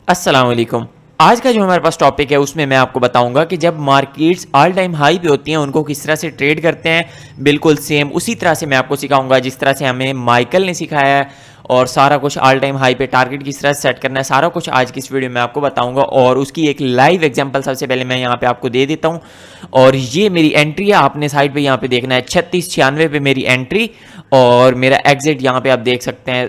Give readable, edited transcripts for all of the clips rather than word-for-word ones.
अस्सलाम वालेकुम। आज का जो हमारे पास टॉपिक है उसमें मैं आपको बताऊंगा कि जब मार्केट्स ऑल टाइम हाई पे होती हैं उनको किस तरह से ट्रेड करते हैं। बिल्कुल सेम उसी तरह से मैं आपको सिखाऊंगा जिस तरह से हमें माइकल ने सिखाया है, और सारा कुछ ऑल टाइम हाई पे टारगेट किस तरह से सेट करना है, सारा कुछ आज की इस वीडियो में आपको बताऊंगा। और उसकी एक लाइव एग्जांपल सबसे पहले मैं यहाँ पे आपको दे देता हूँ। और ये मेरी एंट्री है, आपने साइड पे यहाँ पे देखना है 3696 पे मेरी एंट्री, और मेरा एग्जिट यहाँ पे आप देख सकते हैं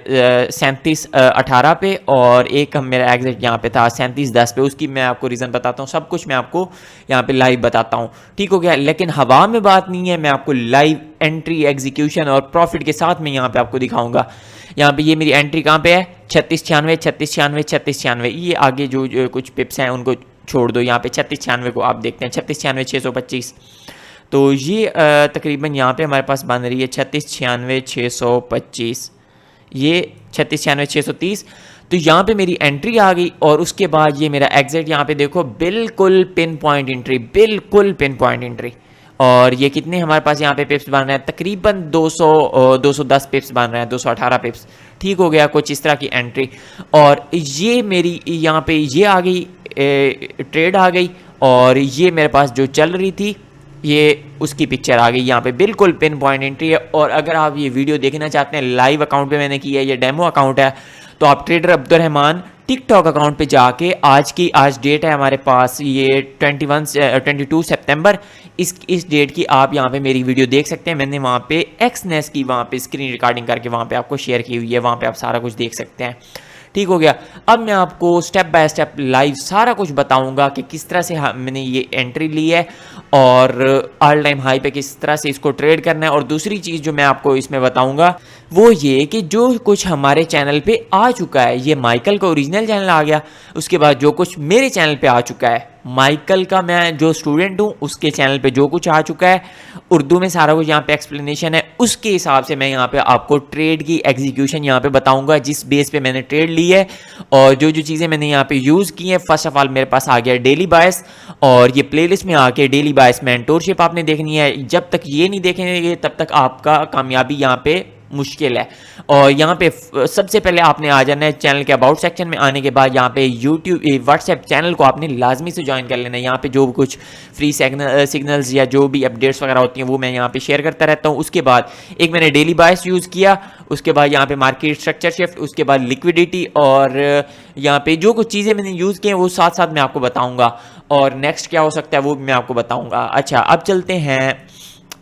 3718 पे, और एक मेरा एग्जिट यहाँ पे था 3710 पे। उसकी मैं आपको रीज़न बताता हूँ, सब कुछ मैं आपको यहाँ पे लाइव बताता हूँ, ठीक हो गया। लेकिन हवा में बात नहीं है, मैं आपको लाइव एंट्री एग्जीक्यूशन और प्रॉफिट के साथ में यहाँ पे आपको दिखाऊंगा। यहाँ पे ये मेरी एंट्री कहाँ पे है, 3696 3696 3696। ये आगे जो कुछ पिप्स हैं उनको छोड़ दो, यहाँ पे 3696 को आप देखते हैं, 3696 625। तो ये तकरीबन यहाँ पे हमारे पास बन रही है 3696 625, ये 3696 630। तो यहाँ पे मेरी एंट्री आ गई, और उसके बाद ये मेरा एग्जिट यहाँ पे देखो, बिल्कुल पिन पॉइंट एंट्री, बिल्कुल पिन पॉइंट एंट्री। और ये कितने हमारे पास यहाँ पे पिप्स बन रहे हैं, तकरीबन 210 पिप्स बन रहे हैं, 218 पिप्स, ठीक हो गया, कुछ इस तरह की एंट्री। और ये मेरी यहाँ पे ये आ गई, ट्रेड आ गई, और ये मेरे पास जो चल रही थी ये उसकी पिक्चर आ गई यहाँ पे, बिल्कुल पिन पॉइंट एंट्री है। और अगर आप ये वीडियो देखना चाहते हैं, लाइव अकाउंट पे मैंने किया है, ये डेमो अकाउंट है, तो आप ट्रेडर अब्दुर्रहमान टिकटॉक अकाउंट पे जाके आज डेट है हमारे पास ये 22 सितंबर, इस डेट की आप यहाँ पे मेरी वीडियो देख सकते हैं। मैंने वहाँ पे एक्सनेस की वहाँ पे स्क्रीन रिकॉर्डिंग करके वहाँ पे आपको शेयर की हुई है, वहाँ पे आप सारा कुछ देख सकते हैं, ठीक हो गया। अब मैं आपको स्टेप बाय स्टेप लाइव सारा कुछ बताऊंगा कि किस तरह से मैंने ये एंट्री ली है, और ऑल टाइम हाई पे किस तरह से इसको ट्रेड करना है। और दूसरी चीज़ जो मैं आपको इसमें बताऊंगा वो ये कि जो कुछ हमारे चैनल पे आ चुका है, ये माइकल का ओरिजिनल चैनल आ गया, उसके बाद जो कुछ मेरे चैनल पे आ चुका है, माइकल का मैं जो स्टूडेंट हूँ उसके चैनल पे जो कुछ आ चुका है, उर्दू में सारा कुछ यहाँ पे एक्सप्लेनेशन है, उसके हिसाब से मैं यहाँ पे आपको ट्रेड की एग्जीक्यूशन यहाँ पे बताऊंगा, जिस बेस पे मैंने ट्रेड ली है और जो जो चीज़ें मैंने यहाँ पे यूज़ की हैं। फर्स्ट ऑफ ऑल मेरे पास आ गया डेली बायस, और ये प्लेलिस्ट में आके डेली बायस मेंटोरशिप आपने देखनी है। जब तक ये नहीं देखेंगे तब तक आपका कामयाबी यहाँ पे मुश्किल है। और यहाँ पे सबसे पहले आपने आ जाना है चैनल के अबाउट सेक्शन में। आने के बाद यहाँ पे यूट्यूब व्हाट्सएप चैनल को आपने लाजमी से ज्वाइन कर लेना है। यहाँ पे जो कुछ फ्री सिग्नल्स या जो भी अपडेट्स वगैरह होती हैं वो मैं यहाँ पे शेयर करता रहता हूँ। उसके बाद एक मैंने डेली बायस यूज़ किया, उसके बाद यहाँ पे मार्केट स्ट्रक्चर शिफ्ट, उसके बाद लिक्विडिटी, और यहाँ पे जो कुछ चीज़ें मैंने यूज़ की हैं वो साथ साथ मैं आपको बताऊँगा, और नेक्स्ट क्या हो सकता है वो भी मैं आपको बताऊँगा। अच्छा, अब चलते हैं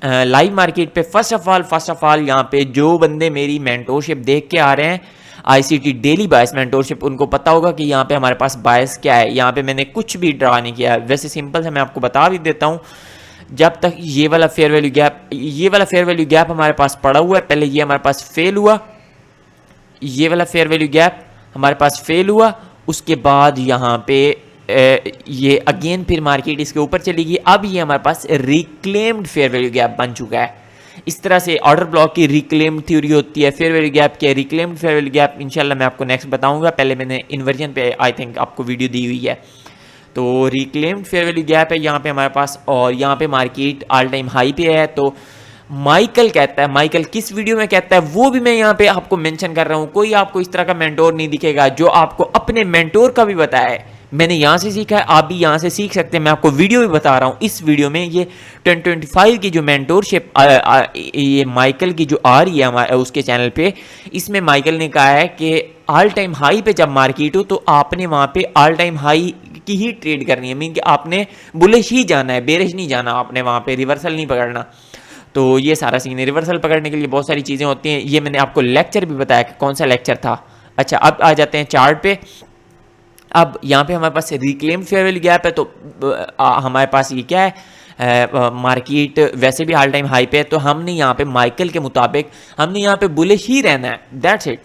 लाइव मार्केट पे। फर्स्ट ऑफ ऑल यहाँ पे जो बंदे मेरी मेंटोरशिप देख के आ रहे हैं, आईसीटी डेली बायस मेंटोरशिप, उनको पता होगा कि यहाँ पे हमारे पास बायस क्या है। यहाँ पे मैंने कुछ भी ड्रा नहीं किया है, वैसे सिंपल से मैं आपको बता भी देता हूँ। जब तक ये वाला फेयर वैल्यू गैप हमारे पास पड़ा हुआ है, पहले ये हमारे पास फेल हुआ, ये वाला फेयर वैल्यू गैप हमारे पास फेल हुआ, उसके बाद यहाँ पे ये अगेन फिर मार्केट इसके ऊपर चलेगी। अब ये हमारे पास रिक्लेम्ड फेयर वैल्यू गैप बन चुका है। इस तरह से ऑर्डर ब्लॉक की रिक्लेम्ड थ्योरी होती है, फेयर वैल्यू गैप की रिक्लेम्ड फेयर वैल्यू गैप इंशाल्लाह मैं आपको नेक्स्ट बताऊंगा। पहले मैंने इन्वर्जन पे आई थिंक आपको वीडियो दी हुई है। तो रिक्लेम्ड फेयर वैल्यू गैप है यहाँ पे हमारे पास, और यहाँ पे मार्केट ऑल टाइम हाई पे है। तो माइकल कहता है, माइकल किस वीडियो में कहता है वो भी मैं यहाँ पे आपको मेंशन कर रहा हूँ। कोई आपको इस तरह का मेंटोर नहीं दिखेगा जो आपको अपने मेंटोर का भी बताया है। मैंने यहाँ से सीखा है, आप भी यहाँ से सीख सकते हैं। मैं आपको वीडियो भी बता रहा हूँ, इस वीडियो में ये 1025 की जो मेंटोरशिप ये माइकल की जो आ रही है उसके चैनल पे, इसमें माइकल ने कहा है कि ऑल टाइम हाई पे जब मार्केट हो तो आपने वहाँ पे ऑल टाइम हाई की ही ट्रेड करनी है, मीन कि आपने बुलिश ही जाना है, बेरिश नहीं जाना, आपने वहाँ पे रिवर्सल नहीं पकड़ना। तो ये सारा सीन है। रिवर्सल पकड़ने के लिए बहुत सारी चीज़ें होती हैं, ये मैंने आपको लेक्चर भी बताया कि कौन सा लेक्चर था। अच्छा, अब आ जाते हैं चार्ट पे। अब यहाँ पे हमारे पास रिक्लेम फेयर वैल्यू गैप है, तो हमारे पास ये क्या है, मार्केट वैसे भी ऑल टाइम हाई पे है, तो हमने यहाँ पे माइकल के मुताबिक हमने यहाँ पे बुलिश ही रहना है, दैट्स इट।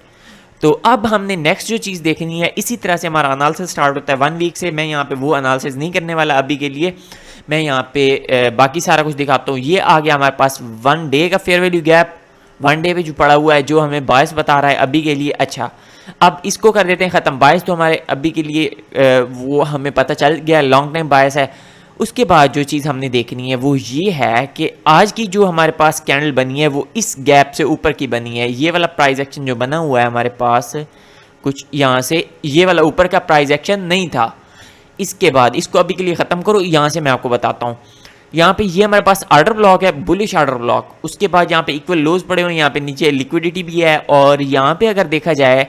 तो अब हमने नेक्स्ट जो चीज़ देखनी है, इसी तरह से हमारा एनालिसिस स्टार्ट होता है 1 वीक से। मैं यहाँ पे वो एनालिसिस नहीं करने वाला अभी के लिए, मैं यहाँ पे बाकी सारा कुछ दिखाता हूँ। ये आ गया हमारे पास 1 डे का फेयर वैल्यू गैप, 1 डे पे जो पड़ा हुआ है, जो हमें बायस बता रहा है अभी के लिए। अच्छा, अब इसको कर देते हैं ख़त्म। बायस तो हमारे अभी के लिए वो हमें पता चल गया, लॉन्ग टाइम बायस है। उसके बाद जो चीज़ हमने देखनी है वो ये है कि आज की जो हमारे पास कैंडल बनी है वो इस गैप से ऊपर की बनी है। ये वाला प्राइस एक्शन जो बना हुआ है हमारे पास कुछ यहाँ से ये वाला ऊपर का प्राइस एक्शन नहीं था। इसके बाद इसको अभी के लिए ख़त्म करो, यहाँ से मैं आपको बताता हूँ। यहाँ पे ये हमारे पास ऑर्डर ब्लॉक है, बुलिश ऑर्डर ब्लॉक। उसके बाद यहाँ पे इक्वल लोज पड़े हुए हैं, यहाँ पे नीचे लिक्विडिटी भी है। और यहाँ पे अगर देखा जाए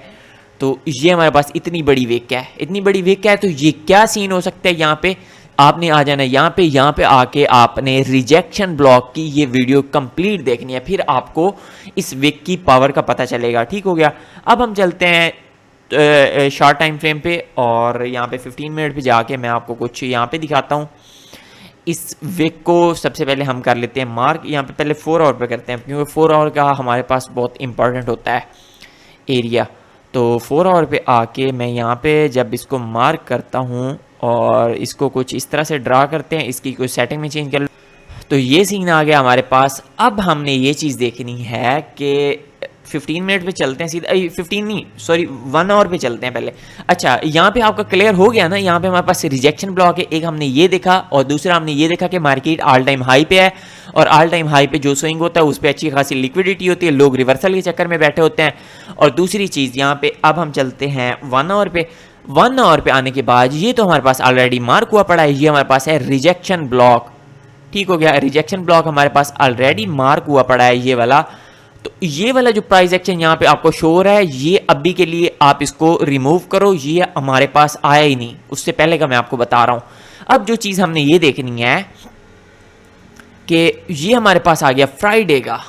तो ये हमारे पास इतनी बड़ी वेक क्या है, इतनी बड़ी वेक क्या है, तो ये क्या सीन हो सकता है। यहाँ पे आपने आ जाना है, यहाँ पे आके आपने रिजेक्शन ब्लॉक की ये वीडियो कंप्लीट देखनी है, फिर आपको इस वेक की पावर का पता चलेगा। ठीक हो गया। अब हम चलते हैं शॉर्ट टाइम फ्रेम पे, और यहाँ पे 15 मिनट पे जाके मैं आपको कुछ यहाँ पे दिखाता हूँ। इस वेक को सबसे पहले हम कर लेते हैं मार्क। यहाँ पे पहले 4 आवर पे करते हैं, क्योंकि 4 आवर का हमारे पास बहुत इंपॉर्टेंट होता है एरिया। तो 4 आवर पे आके मैं यहाँ पे जब इसको मार्क करता हूँ और इसको कुछ इस तरह से ड्रा करते हैं, इसकी कुछ सेटिंग में चेंज कर, तो ये सीन आ गया हमारे पास। अब हमने ये चीज़ देखनी है कि 15 मिनट पे चलते हैं सीधा, 15 नहीं सॉरी 1 आवर पे चलते हैं पहले। अच्छा, यहाँ पे आपका क्लियर हो गया ना। यहाँ पे हमारे पास रिजेक्शन ब्लॉक है, एक हमने ये देखा और दूसरा हमने ये देखा कि मार्केट ऑल टाइम हाई पे है, और ऑल टाइम हाई पे जो स्विंग होता है उस पर अच्छी खासी लिक्विडिटी होती है, लोग रिवर्सल के चक्कर में बैठे होते हैं। और दूसरी चीज़ यहाँ पे अब हम चलते हैं 1 आवर पे। 1 आवर पे आने के बाद ये तो हमारे पास ऑलरेडी मार्क हुआ पड़ा है, ये हमारे पास है रिजेक्शन ब्लॉक। ठीक हो गया, रिजेक्शन ब्लॉक हमारे पास ऑलरेडी मार्क हुआ पड़ा है ये वाला। तो ये वाला जो प्राइस एक्शन यहाँ पे आपको शो हो रहा है, ये अभी के लिए आप इसको रिमूव करो, ये हमारे पास आया ही नहीं, उससे पहले का मैं आपको बता रहा हूँ। अब जो चीज़ हमने ये देखनी है कि ये हमारे पास आ गया फ्राइडे का,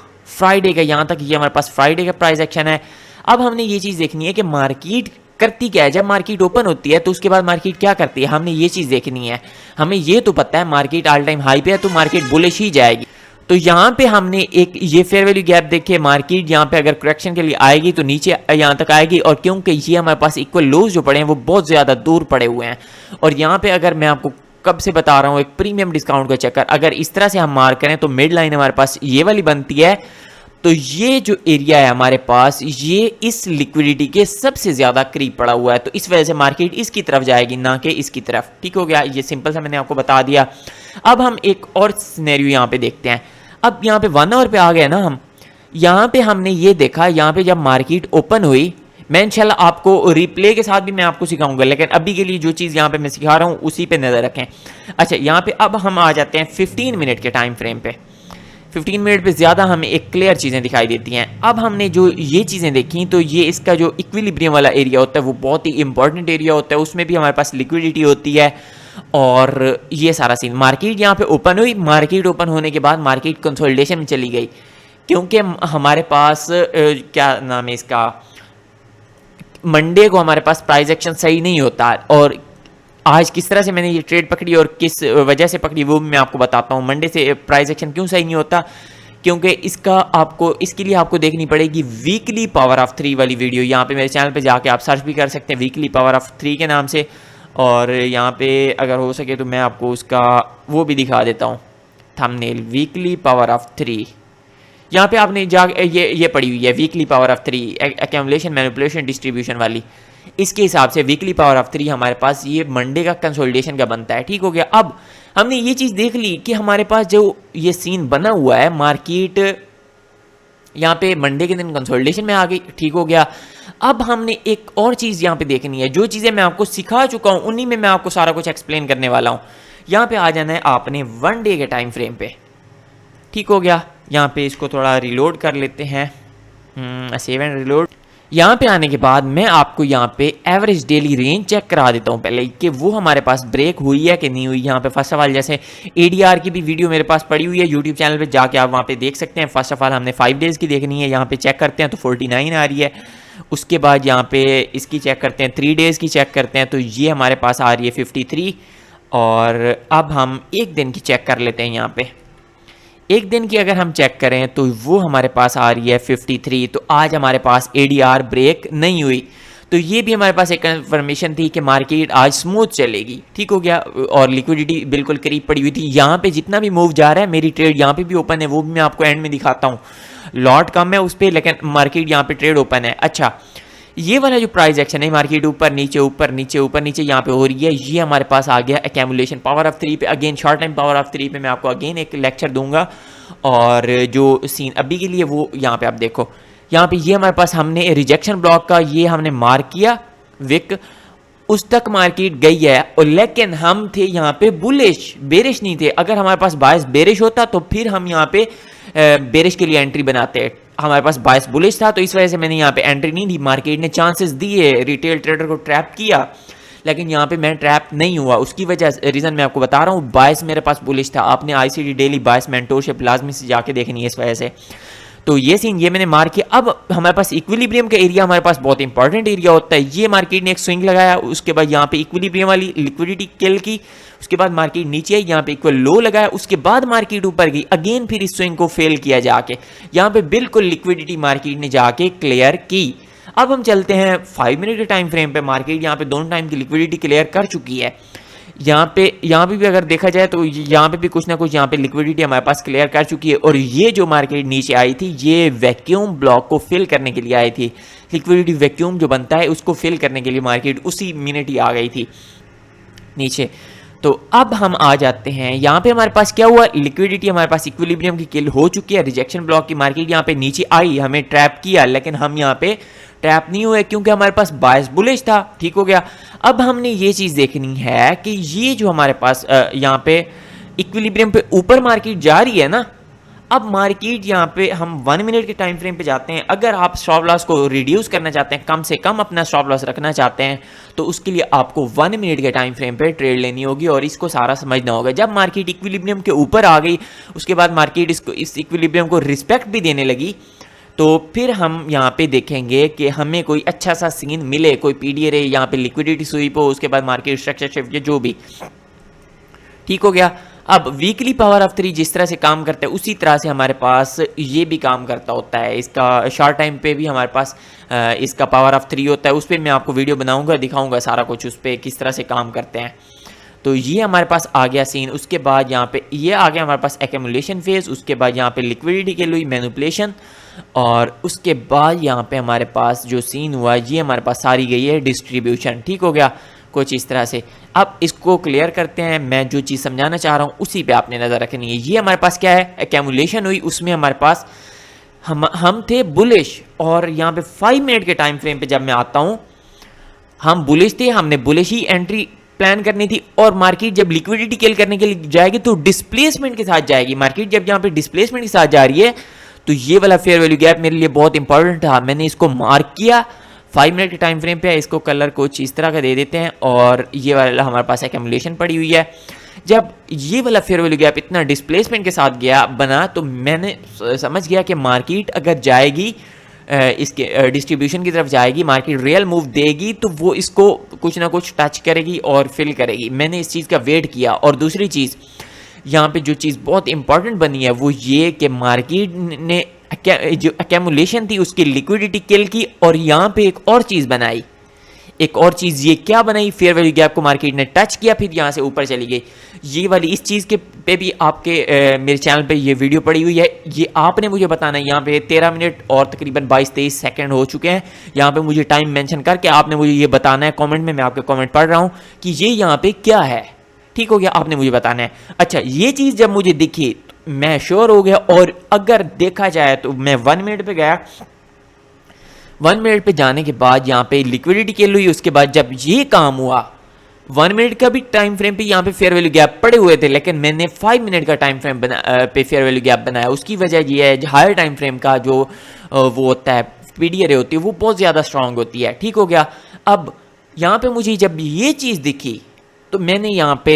यहाँ तक ये हमारे पास फ्राइडे का प्राइस एक्शन है। अब हमने ये चीज़ देखनी है कि मार्केट करती क्या है। जब मार्केट ओपन होती है तो उसके बाद मार्केट क्या करती है, हमने ये चीज़ देखनी है। हमें ये तो पता है मार्केट ऑल टाइम हाई पे है, तो मार्केट बुलिश ही जाएगी। तो यहाँ पे हमने एक ये फेयर वैल्यू गैप देखे, मार्केट यहाँ पे अगर करेक्शन के लिए आएगी तो नीचे यहाँ तक आएगी, और क्योंकि ये हमारे पास इक्वल लोज जो पड़े हैं वो बहुत ज़्यादा दूर पड़े हुए हैं। और यहाँ पे अगर मैं आपको कब से बता रहा हूँ, एक प्रीमियम डिस्काउंट का चक्कर, अगर इस तरह से हम मार्क करें तो मिड लाइन हमारे पास ये वाली बनती है। तो ये जो एरिया है हमारे पास, ये इस लिक्विडिटी के सबसे ज़्यादा करीब पड़ा हुआ है, तो इस वजह से मार्केट इसकी तरफ जाएगी, ना कि इसकी तरफ। ठीक हो गया, ये सिंपल सा मैंने आपको बता दिया। अब हम एक और सिनेरियो यहाँ पे देखते हैं। अब यहाँ पे 1 आवर पे आ गए ना हम, यहाँ पे हमने ये देखा, यहाँ पे जब मार्केट ओपन हुई, मैं इंशाल्लाह आपको रिप्ले के साथ भी मैं आपको सिखाऊंगा, लेकिन अभी के लिए जो चीज़ यहाँ पे मैं सिखा रहा हूँ उसी पे नज़र रखें। अच्छा, यहाँ पे अब हम आ जाते हैं 15 मिनट के टाइम फ्रेम पे। 15 मिनट पे ज़्यादा हमें एक क्लियर चीज़ें दिखाई देती हैं। अब हमने जो ये चीज़ें देखी, तो ये इसका जो इक्विलिब्रियम वाला एरिया होता है वो बहुत ही इंपॉर्टेंट एरिया होता है, उसमें भी हमारे पास लिक्विडिटी होती है। और ये सारा सीन, मार्केट यहाँ पे ओपन हुई, मार्केट ओपन होने के बाद मार्केट कंसोलिडेशन में चली गई, क्योंकि हमारे पास क्या नाम है इसका, मंडे को हमारे पास प्राइस एक्शन सही नहीं होता। और आज किस तरह से मैंने ये ट्रेड पकड़ी और किस वजह से पकड़ी वो भी मैं आपको बताता हूँ। मंडे से प्राइस एक्शन क्यों सही नहीं होता, क्योंकि इसके लिए आपको देखनी पड़ेगी वीकली पावर ऑफ 3 वाली वीडियो। यहाँ पे मेरे चैनल पे जाके आप सर्च भी कर सकते हैं वीकली पावर ऑफ 3 के नाम से, और यहाँ पे अगर हो सके तो मैं आपको उसका वो भी दिखा देता हूँ थंबनेल, वीकली पावर ऑफ 3। यहाँ पे आपने ये पड़ी हुई है weekly power of 3, accumulation manipulation distribution वाली। इसके हिसाब से वीकली पावर ऑफ 3 हमारे पास ये मंडे का कंसोलिडेशन का बनता है। ठीक हो गया। अब हमने ये चीज़ देख ली कि हमारे पास जो ये सीन बना हुआ है, मार्केट यहाँ पे मंडे के दिन कंसोलिडेशन में आ गई। ठीक हो गया। अब हमने एक और चीज़ यहाँ पे देखनी है, जो चीज़ें मैं आपको सिखा चुका हूँ उन्हीं में मैं आपको सारा कुछ एक्सप्लेन करने वाला हूँ। यहाँ पे आ जाना है आपने 1 डे के टाइम फ्रेम पे। ठीक हो गया। यहाँ पे इसको थोड़ा रिलोड कर लेते हैं, सेव एंड रिलोड। यहाँ पे आने के बाद मैं आपको यहाँ पे एवरेज डेली रेंज चेक करा देता हूँ पहले कि वो हमारे पास ब्रेक हुई है कि नहीं हुई। यहाँ पे फर्स्ट ऑफ ऑल जैसे ADR की भी वीडियो मेरे पास पड़ी हुई है यूट्यूब चैनल पे, जाके आप वहाँ पे देख सकते हैं। फर्स्ट ऑफ ऑल हमने 5 डेज़ की देखनी है, यहाँ पे चेक करते हैं तो 49 आ रही है। उसके बाद यहाँ पे इसकी चेक करते हैं, 3 डेज़ की चेक करते हैं तो ये हमारे पास आ रही है 53। और अब हम एक दिन की चेक कर लेते हैं। यहाँ पे एक दिन की अगर हम चेक करें तो वो हमारे पास आ रही है 53। तो आज हमारे पास ADR ब्रेक नहीं हुई, तो ये भी हमारे पास एक कंफर्मेशन थी कि मार्केट आज स्मूथ चलेगी। ठीक हो गया। और लिक्विडिटी बिल्कुल करीब पड़ी हुई थी। यहाँ पे जितना भी मूव जा रहा है, मेरी ट्रेड यहाँ पे भी ओपन है, वो भी मैं आपको एंड में दिखाता हूँ। लॉट कम है उस पर, लेकिन मार्केट यहाँ पे ट्रेड ओपन है। अच्छा, ये वाला जो प्राइस एक्शन है, मार्केट ऊपर नीचे ऊपर नीचे ऊपर नीचे यहाँ पे हो रही है, ये हमारे पास आ गया एक्यूमुलेशन पावर ऑफ 3 पे। Again short time power of 3 पे मैं आपको अगेन एक लेक्चर दूंगा। और जो सीन अभी के लिए वो यहाँ पे आप देखो, यहाँ पे ये हमारे पास हमने रिजेक्शन ब्लॉक का ये हमने मार्क किया विक, उस तक मार्केट गई है, और लेकिन हम थे यहाँ पे बुलिश, बेरिश नहीं थे। अगर हमारे पास बायस बेरिश होता तो फिर हम यहाँ पे बेरिश के लिए एंट्री बनाते। हमारे पास बायस बुलिश था तो इस वजह से मैंने यहाँ पे एंट्री नहीं दी। मार्केट ने चांसेस दिए, रिटेल ट्रेडर को ट्रैप किया, लेकिन यहाँ पे मैं ट्रैप नहीं हुआ। उसकी वजह रीज़न मैं आपको बता रहा हूँ, बायस मेरे पास बुलिश था। आपने आईसीडी डेली बायस मेंटोरशिप लाजमी से जाके देखनी है इस वजह से। तो ये सीन ये मैंने मार किया। अब हमारे पास इक्विलिब्रियम का एरिया हमारे पास बहुत इंपॉर्टेंट एरिया होता है। ये मार्केट ने एक स्विंग लगाया, उसके बाद यहाँ पे इक्विलिब्रियम वाली लिक्विडिटी किल की, उसके बाद मार्केट नीचे आई, यहाँ पे इक्वल लो लगाया, उसके बाद मार्केट ऊपर गई, अगेन फिर इस स्विंग को फेल किया जाके, यहाँ पे बिल्कुल लिक्विडिटी मार्केट ने जाके क्लियर की। अब हम चलते हैं 5 मिनट के टाइम फ्रेम पे। मार्केट यहाँ पे दोनों टाइम की लिक्विडिटी क्लियर कर चुकी है। यहाँ पे भी अगर देखा जाए तो यहाँ पे भी कुछ ना कुछ यहाँ पे लिक्विडिटी हमारे पास क्लियर कर चुकी है। और ये जो मार्केट नीचे आई थी ये वैक्यूम ब्लॉक को फिल करने के लिए आई थी। लिक्विडिटी वैक्यूम जो बनता है उसको फिल करने के लिए मार्केट उसी मिनट ही आ गई थी नीचे। तो अब हम आ जाते हैं यहाँ पे, हमारे पास क्या हुआ, लिक्विडिटी हमारे पास इक्विलिब्रियम की किल हो चुकी है। रिजेक्शन ब्लॉक की मार्केट यहाँ पे नीचे आई, हमें ट्रैप किया, लेकिन हम यहाँ पे ट्रैप नहीं हुए क्योंकि हमारे पास बायस बुलिश था। ठीक हो गया। अब हमने ये चीज़ देखनी है कि ये जो हमारे पास यहाँ पे इक्विलिब्रियम पे ऊपर मार्केट जा रही है ना, अब मार्केट यहाँ पे हम 1 मिनट के टाइम फ्रेम पे जाते हैं। अगर आप स्टॉप लॉस को रिड्यूस करना चाहते हैं, कम से कम अपना स्टॉप लॉस रखना चाहते हैं, तो उसके लिए आपको 1 मिनट के टाइम फ्रेम पे ट्रेड लेनी होगी और इसको सारा समझना होगा। जब मार्केट इक्विलिब्रियम के ऊपर आ गई, उसके बाद मार्केट इस इक्विलिब्रियम को रिस्पेक्ट भी देने लगी, तो फिर हम यहाँ पे देखेंगे कि हमें कोई अच्छा सा सीन मिले, कोई पीडीए रहे, यहाँ पे लिक्विडिटी स्वीप हो, उसके बाद मार्केट स्ट्रक्चर शिफ्ट, जो भी। ठीक हो गया। अब वीकली पावर ऑफ 3 जिस तरह से काम करता है उसी तरह से हमारे पास ये भी काम करता होता है। इसका शॉर्ट टाइम पे भी हमारे पास इसका पावर ऑफ 3 होता है। उस पर मैं आपको वीडियो बनाऊंगा, दिखाऊंगा सारा कुछ उस पर किस तरह से काम करते हैं। तो ये हमारे पास आ गया सीन। उसके बाद यहाँ पे ये आ गया हमारे पास एक्यूमुलेशन फेज, उसके बाद यहाँ पे लिक्विडिटी के लिए मैनिपुलेशन, और उसके बाद यहाँ पे हमारे पास जो सीन हुआ ये हमारे पास सारी गई है डिस्ट्रीब्यूशन। ठीक हो गया, कुछ इस तरह से। अब इसको क्लियर करते हैं। मैं जो चीज़ समझाना चाह रहा हूँ उसी पे आपने नज़र रखनी है। ये हमारे पास क्या है, एक्यूमुलेशन हुई, उसमें हमारे पास हम थे बुलिश, और यहाँ पे 5 मिनट के टाइम फ्रेम पे जब मैं आता हूँ, हम बुलिश थे, हमने बुलिश ही एंट्री प्लान करनी थी। और मार्केट जब लिक्विडिटी किल करने के लिए जाएगी तो डिस्प्लेसमेंट के साथ जाएगी। मार्केट जब यहाँ पे डिस्प्लेसमेंट के साथ जा रही है तो ये वाला फेयर वैल्यू गैप मेरे लिए बहुत इंपॉर्टेंट था। मैंने इसको मार्क किया 5 मिनट के टाइम फ्रेम पे। इसको कलर कुछ इस तरह का दे देते हैं, और ये वाला हमारे पास एक्यूमुलेशन पड़ी हुई है। जब ये वाला फेयर वैल्यू गैप इतना डिस्प्लेसमेंट के साथ गया बना, तो मैंने समझ गया कि मार्केट अगर जाएगी इसके डिस्ट्रीब्यूशन की तरफ जाएगी, मार्केट रियल मूव देगी, तो वो इसको कुछ ना कुछ टच करेगी और फिल करेगी। मैंने इस चीज़ का वेट किया। और दूसरी चीज़ यहाँ पे जो चीज़ बहुत इंपॉर्टेंट बनी है वो ये कि मार्केट ने जो एक्यूमुलेशन थी उसकी लिक्विडिटी किल की, और यहाँ पे एक और चीज़ बनाई। एक और चीज़ ये क्या बनाई, फेयर वैल्यू गैप को मार्केट ने टच किया, फिर यहाँ से ऊपर चली गई। ये वाली इस चीज़ के पे भी आपके मेरे चैनल पे ये वीडियो पड़ी हुई है। ये आपने मुझे बताना है। यहाँ पे 13 मिनट और तकरीबन 22-23 सेकंड हो चुके हैं। यहाँ पे मुझे टाइम मेंशन करके आपने मुझे ये बताना है कमेंट में। मैं आपके कमेंट पढ़ रहा हूँ कि ये यहाँ पे क्या है। ठीक हो गया, आपने मुझे बताना है। अच्छा, ये चीज़ जब मुझे दिखी मैं श्योर हो गया। और अगर देखा जाए तो मैं 1 मिनट पे गया। 1 मिनट पे जाने के बाद यहाँ पे लिक्विडिटी किल हुई। उसके बाद जब ये काम हुआ, 1 मिनट का भी टाइम फ्रेम पे यहाँ पे फेयर वैल्यू गैप पड़े हुए थे, लेकिन मैंने 5 मिनट का टाइम फ्रेम पे फेयर वैल्यू गैप बनाया। उसकी वजह ये है हायर टाइम फ्रेम का जो वो होता है पीडीआर होती है वो बहुत ज़्यादा स्ट्रांग होती है। ठीक हो गया। अब यहाँ पे मुझे जब ये चीज़ दिखी तो मैंने यहाँ पे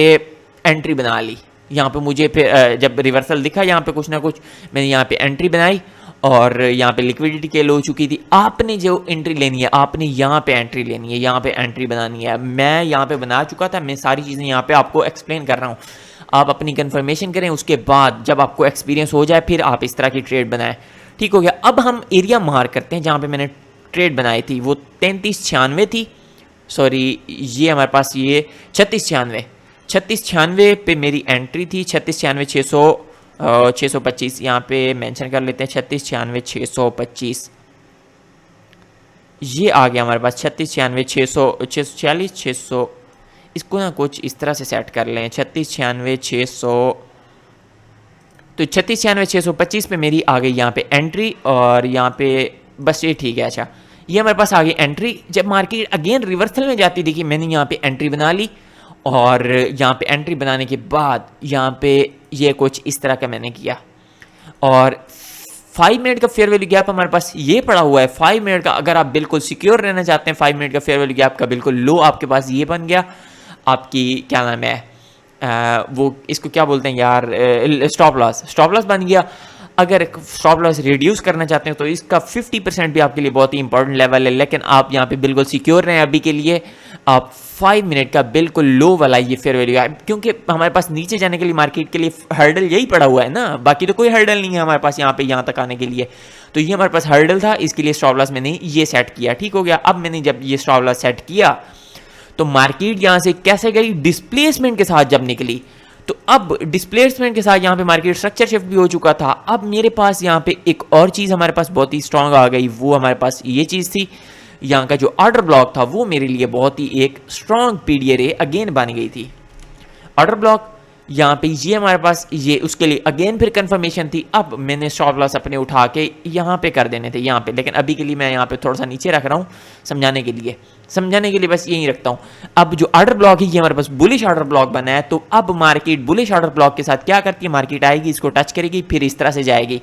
एंट्री बना ली। यहाँ पे मुझे फिर जब रिवर्सल दिखा यहाँ पे कुछ ना कुछ, मैंने यहाँ पे एंट्री बनाई, और यहाँ पे लिक्विडिटी किल हो चुकी थी। आपने जो एंट्री लेनी है, आपने यहाँ पे एंट्री लेनी है, यहाँ पे एंट्री बनानी है। मैं यहाँ पे बना चुका था। मैं सारी चीज़ें यहाँ पे आपको एक्सप्लेन कर रहा हूँ। आप अपनी कंफर्मेशन करें, उसके बाद जब आपको एक्सपीरियंस हो जाए फिर आप इस तरह की ट्रेड बनाएं। ठीक हो गया। अब हम एरिया मार्क करते हैं जहाँ पे मैंने ट्रेड बनाई थी। वो 3396 थी, सॉरी ये हमारे पास ये 3696 पे मेरी एंट्री थी। 3696 यहाँ पे मेंशन कर लेते हैं। 3696 ये आ गया हमारे पास। 3696 इसको ना कुछ इस तरह से सेट कर लें। 3696 तो 369625 पे मेरी आ गई यहाँ पे एंट्री, और यहाँ पे बस ये ठीक है। अच्छा, ये हमारे पास आ गई एंट्री। जब मार्केट अगेन रिवर्सल में जाती, देखिए मैंने यहाँ पे एंट्री बना ली, और यहाँ पे एंट्री बनाने के बाद यहाँ पे ये कुछ इस तरह का मैंने किया, और 5 मिनट का फेयर वैल्यू गैप हमारे पास ये पड़ा हुआ है। 5 मिनट का अगर आप बिल्कुल सिक्योर रहना चाहते हैं, 5 मिनट का फेयर वैल्यू गैप का बिल्कुल लो आपके पास ये बन गया। आपकी क्या नाम है, वो इसको क्या बोलते हैं यार, स्टॉप लॉस बन गया। अगर स्टॉप लॉस रिड्यूस करना चाहते हैं तो इसका 50% भी आपके लिए बहुत ही इंपॉर्टेंट लेवल है, लेकिन आप यहाँ पे बिल्कुल सिक्योर रहें अभी के लिए। आप 5 मिनट का बिल्कुल लो वाला ये फेयर वैल्यू है, क्योंकि हमारे पास नीचे जाने के लिए मार्केट के लिए हर्डल यही पड़ा हुआ है ना, बाकी तो कोई हर्डल नहीं है हमारे पास यहाँ पे यहाँ तक आने के लिए। तो ये हमारे पास हर्डल था, इसके लिए स्टॉप लॉस मैंने ये सेट किया। ठीक हो गया। अब मैंने जब ये स्टॉप लॉस सेट किया तो मार्केट यहाँ से कैसे गई, डिस्प्लेसमेंट के साथ जब निकली, तो अब डिस्प्लेसमेंट के साथ यहाँ पे मार्केट स्ट्रक्चर शिफ्ट भी हो चुका था। अब मेरे पास यहाँ पे एक और चीज़ हमारे पास बहुत ही स्ट्रांग आ गई, वो हमारे पास ये चीज़ थी। यहाँ का जो ऑर्डर ब्लॉक था वो मेरे लिए बहुत ही एक स्ट्रांग पीडीए रे अगेन बन गई थी। ऑर्डर ब्लॉक यहाँ पे ये हमारे पास ये उसके लिए अगेन फिर कंफर्मेशन थी। अब मैंने स्टॉप लॉस अपने उठा के यहाँ पे कर देने थे यहाँ पे, लेकिन अभी के लिए मैं यहाँ पे थोड़ा सा नीचे रख रहा हूँ समझाने के लिए बस यही रखता हूँ। अब जो ऑर्डर ब्लॉक है ये हमारे पास बुलिश ऑर्डर ब्लॉक बना है, तो अब मार्केट बुलिश ऑर्डर ब्लॉक के साथ क्या करती है, मार्केट आएगी, इसको टच करेगी, फिर इस तरह से जाएगी।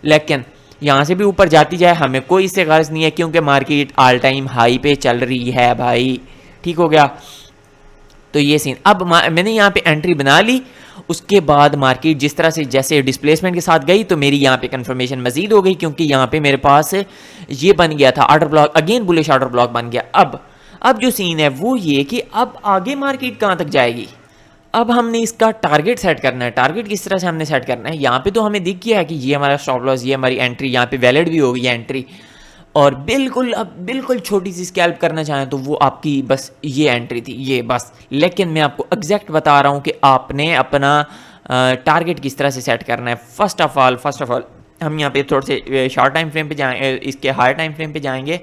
लेकिन यहाँ से भी ऊपर जाती जाए हमें कोई इससे गर्ज नहीं है, क्योंकि मार्केट ऑल टाइम हाई पे चल रही है भाई। ठीक हो गया। तो ये सीन, अब मैंने यहाँ पे एंट्री बना ली। उसके बाद मार्केट जिस तरह से जैसे डिस्प्लेसमेंट के साथ गई तो मेरी यहाँ पे कंफर्मेशन मजीद हो गई, क्योंकि यहाँ पे मेरे पास ये बन गया था order block, again bullish order block बन गया। अब जो सीन है वो ये कि अब आगे मार्केट कहाँ तक जाएगी। अब हमने इसका टारगेट सेट करना है। टारगेट किस तरह से हमने सेट करना है, यहाँ पे तो हमें दिख गया है कि ये हमारा स्टॉप लॉस, ये हमारी एंट्री, यहाँ पे वैलिड भी हो गई है एंट्री। और बिल्कुल छोटी सी स्कैल्प करना चाहें तो वो आपकी बस ये एंट्री थी, ये बस। लेकिन मैं आपको एग्जैक्ट बता रहा हूँ कि आपने अपना टारगेट किस तरह से सेट करना है। फर्स्ट ऑफ ऑल हम यहाँ पे थोड़े से शॉर्ट टाइम फ्रेम पे जाएंगे, इसके हायर टाइम फ्रेम पे जाएंगे,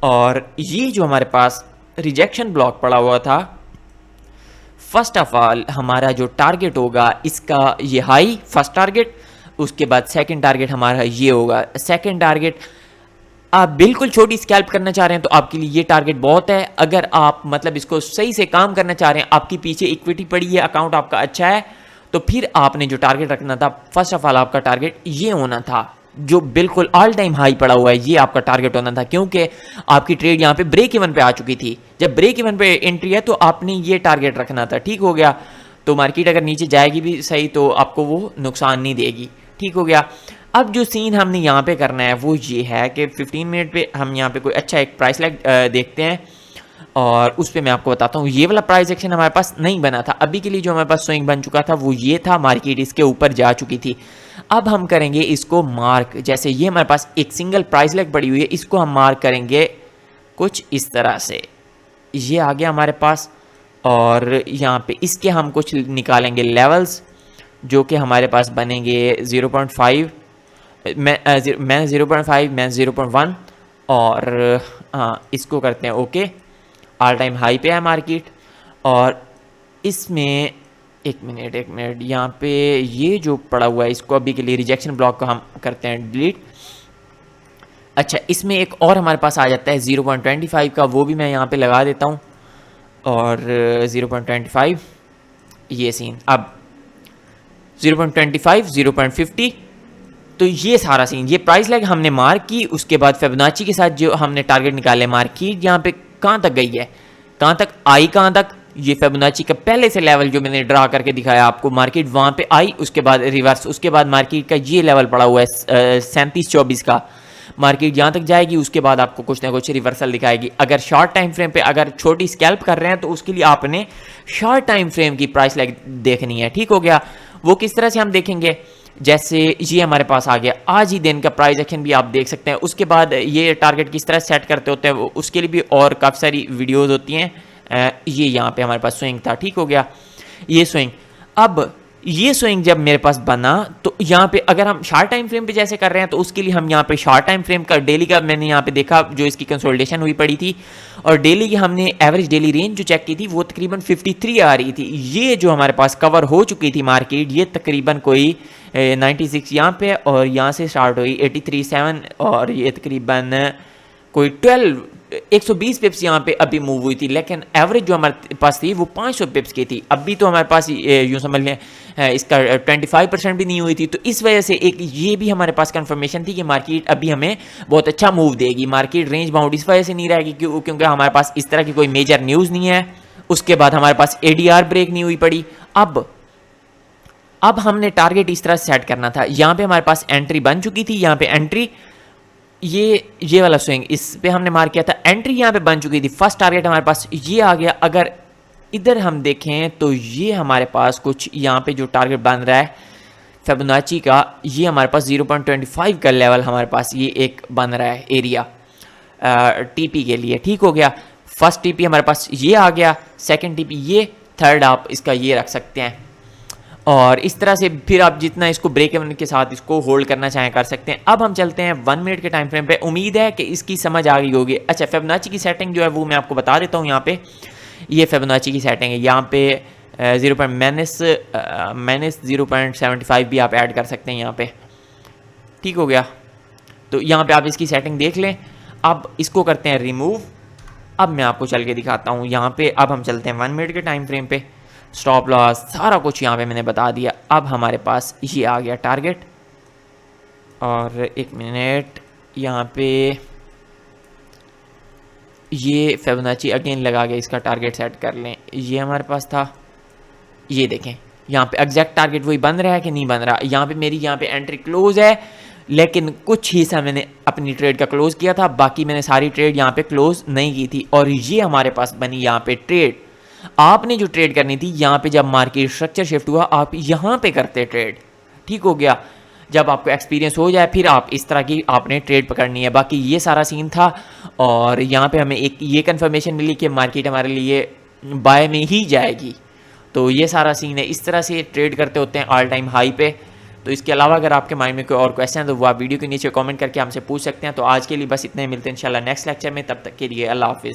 और ये जो हमारे पास रिजेक्शन ब्लॉक पड़ा हुआ था, फर्स्ट ऑफ ऑल हमारा जो टारगेट होगा इसका ये हाई फर्स्ट टारगेट, उसके बाद सेकंड टारगेट हमारा ये होगा सेकंड टारगेट। आप बिल्कुल छोटी स्कैल्प करना चाह रहे हैं तो आपके लिए ये टारगेट बहुत है। अगर आप मतलब इसको सही से काम करना चाह रहे हैं, आपकी पीछे इक्विटी पड़ी है, अकाउंट आपका अच्छा है, तो फिर आपने जो टारगेट रखना था, फर्स्ट ऑफ ऑल आपका टारगेट ये होना था, जो बिल्कुल ऑल टाइम हाई पड़ा हुआ है, ये आपका टारगेट होना था, क्योंकि आपकी ट्रेड यहाँ पे ब्रेक इवन पे आ चुकी थी। जब ब्रेक इवन पे एंट्री है तो आपने ये टारगेट रखना था। ठीक हो गया। तो मार्केट अगर नीचे जाएगी भी सही तो आपको वो नुकसान नहीं देगी। ठीक हो गया। अब जो सीन हमने यहाँ पे करना है वो ये है कि 15 मिनट पे हम यहाँ पे कोई अच्छा एक प्राइस लैग देखते हैं, और उस पर मैं आपको बताता हूँ। ये वाला प्राइस एक्शन हमारे पास नहीं बना था, अभी के लिए जो हमारे पास स्विंग बन चुका था वो ये था, मार्केट इसके ऊपर जा चुकी थी। अब हम करेंगे इसको मार्क, जैसे ये हमारे पास एक सिंगल प्राइस लैग पड़ी हुई है, इसको हम मार्क करेंगे कुछ इस तरह से। ये आ गया हमारे पास, और यहाँ पे इसके हम कुछ निकालेंगे लेवल्स, जो कि हमारे पास बनेंगे 0.5, मैं 0.5, मैं 0.1, और हाँ इसको करते हैं ओके। ऑल टाइम हाई पे है मार्केट, और इसमें एक मिनट यहाँ पे ये जो पड़ा हुआ है इसको अभी के लिए रिजेक्शन ब्लॉक को हम करते हैं डिलीट। अच्छा, इसमें एक और हमारे पास आ जाता है 0.25 का, वो भी मैं यहाँ पे लगा देता हूँ, और 0.25 ये सीन। अब 0.25, 0.50, तो ये सारा सीन, ये प्राइस लैग हमने मार्क की। उसके बाद फिबोनाची के साथ जो हमने टारगेट निकाले, मार्केट यहाँ पे कहाँ तक गई है, कहाँ तक आई, कहाँ तक, ये फिबोनाची का पहले से लेवल जो मैंने ड्रा करके दिखाया आपको, मार्केट वहाँ पे आई, उसके बाद रिवर्स, उसके बाद मार्केट का ये लेवल पड़ा हुआ है 37-24 का, मार्केट यहाँ तक जाएगी, उसके बाद आपको कुछ ना कुछ रिवर्सल दिखाएगी। अगर शॉर्ट टाइम फ्रेम पे अगर छोटी स्कैल्प कर रहे हैं तो उसके लिए आपने शॉर्ट टाइम फ्रेम की प्राइस लैग देखनी है। ठीक हो गया। वो किस तरह से हम देखेंगे, जैसे ये हमारे पास आ गया, आज ही दिन का प्राइस एक्शन भी आप देख सकते हैं। उसके बाद ये टारगेट किस तरह सेट करते होते हैं उसके लिए भी और काफ़ी सारी वीडियोस होती हैं। ये यहाँ पे हमारे पास स्विंग था। ठीक हो गया, ये स्विंग। अब ये स्विंग जब मेरे पास बना तो यहाँ पे अगर हम शार्ट टाइम फ्रेम पे जैसे कर रहे हैं तो उसके लिए हम यहाँ पे शार्ट टाइम फ्रेम का डेली का मैंने यहाँ पे देखा जो इसकी कंसोलिडेशन हुई पड़ी थी, और डेली की हमने एवरेज डेली रेंज जो चेक की थी वो तकरीबन 53 आ रही थी। ये जो हमारे पास कवर हो चुकी थी मार्केट, ये तकरीबन कोई 96 यहाँ पे, और यहाँ से स्टार्ट हुई 83.7, और ये तकरीबन कोई 120 पिप्स यहाँ पे अभी मूव हुई थी, लेकिन एवरेज जो हमारे पास थी वो 500 पिप्स की थी। अभी तो हमारे पास यूँ समझ लें इसका 25% भी नहीं हुई थी। तो इस वजह से एक ये भी हमारे पास कंफर्मेशन थी कि मार्केट अभी हमें बहुत अच्छा मूव देगी। मार्केट रेंज बाउंड इस वजह से नहीं रहेगी क्योंकि हमारे पास इस तरह की कोई मेजर न्यूज़ नहीं है। उसके बाद हमारे पास ADR ब्रेक नहीं हुई पड़ी। अब हमने टारगेट इस तरह से सेट करना था। यहाँ पे हमारे पास एंट्री बन चुकी थी, यहाँ पे एंट्री ये वाला स्विंग इस पे हमने मार किया था, एंट्री यहाँ पे बन चुकी थी। फर्स्ट टारगेट हमारे पास ये आ गया। अगर इधर हम देखें तो ये हमारे पास कुछ यहाँ पे जो टारगेट बन रहा है फिबोनाची का, ये हमारे पास 0.25 का लेवल हमारे पास ये एक बन रहा है एरिया TP के लिए। ठीक हो गया, फर्स्ट TP हमारे पास ये आ गया, सेकंड TP ये, थर्ड आप इसका ये रख सकते हैं, और इस तरह से फिर आप जितना इसको ब्रेक इवन के साथ इसको होल्ड करना चाहें कर सकते हैं। अब हम चलते हैं 1 मिनट के टाइम फ्रेम पे। उम्मीद है कि इसकी समझ आ गई होगी। अच्छा, फिबोनाची की सेटिंग जो है वो मैं आपको बता देता हूँ। यहाँ पे ये फिबोनाची की सेटिंग है। यहाँ पे -0.75 भी आप ऐड कर सकते हैं यहाँ पे। ठीक हो गया, तो यहाँ पे आप इसकी सेटिंग देख लें। अब इसको करते हैं रिमूव। अब मैं आपको चल के दिखाता हूँ यहाँ पे। अब हम चलते हैं 1 मिनट के टाइम फ्रेम पे। स्टॉप लॉस सारा कुछ यहाँ पे मैंने बता दिया। अब हमारे पास ये आ गया टारगेट, और 1 मिनट यहाँ पे ये फिबोनाची अगेन लगा के इसका टारगेट सेट कर लें। ये हमारे पास था, ये देखें यहाँ पे एग्जैक्ट टारगेट वही बन रहा है कि नहीं बन रहा। यहाँ पे मेरी यहाँ पे एंट्री क्लोज है, लेकिन कुछ हिस्सा मैंने अपनी ट्रेड का क्लोज किया था, बाकी मैंने सारी ट्रेड यहाँ पे क्लोज नहीं की थी। और ये हमारे पास बनी यहाँ पे ट्रेड। आपने जो ट्रेड करनी थी यहाँ पे जब मार्केट स्ट्रक्चर शिफ्ट हुआ आप यहाँ पे करते ट्रेड। ठीक हो गया, जब आपको एक्सपीरियंस हो जाए फिर आप इस तरह की आपने ट्रेड पकड़नी है। बाकी ये सारा सीन था, और यहाँ पे हमें एक ये कंफर्मेशन मिली कि मार्केट हमारे लिए बाय में ही जाएगी। तो ये सारा सीन है, इस तरह से ट्रेड करते होते हैं ऑल टाइम हाई पे। तो इसके अलावा अगर आपके माइंड में कोई और क्वेश्चन है तो वो आप वीडियो के नीचे कमेंट करके हमसे पूछ सकते हैं। तो आज के लिए बस इतने, मिलते हैं इंशाल्लाह नेक्स्ट लेक्चर में। तब तक के लिए अल्लाह हाफिज़।